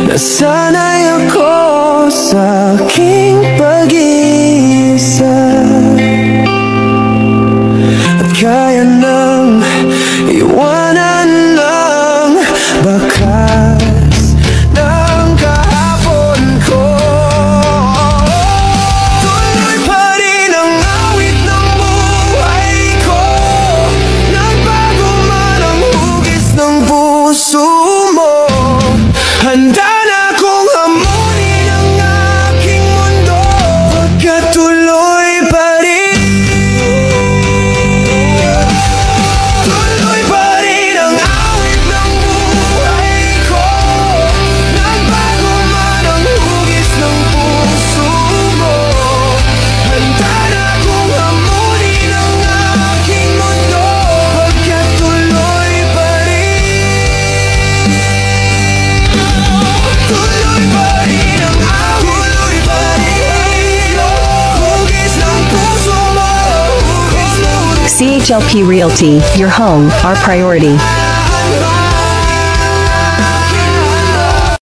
Nasanay ako sa aking pag-iisa at kaya nang iwanan ng bakas ng kahapon ko. Tuloy pa rin ang awit ng buhay ko, nagbago man ang hugis ng puso mo. Handa na kong hamunin ang aking mundo, pagkatuloy pa rin. Tuloy pa rin ang awit ng buhay ko, nagbago man ang hugis ng puso mo. Handa na kong hamunin ang aking mundo, pagkatuloy pa rin. Tuloy pa rin ang tuloy pa rin hugis ng puso mo. CHLP Realty, your home, our priority.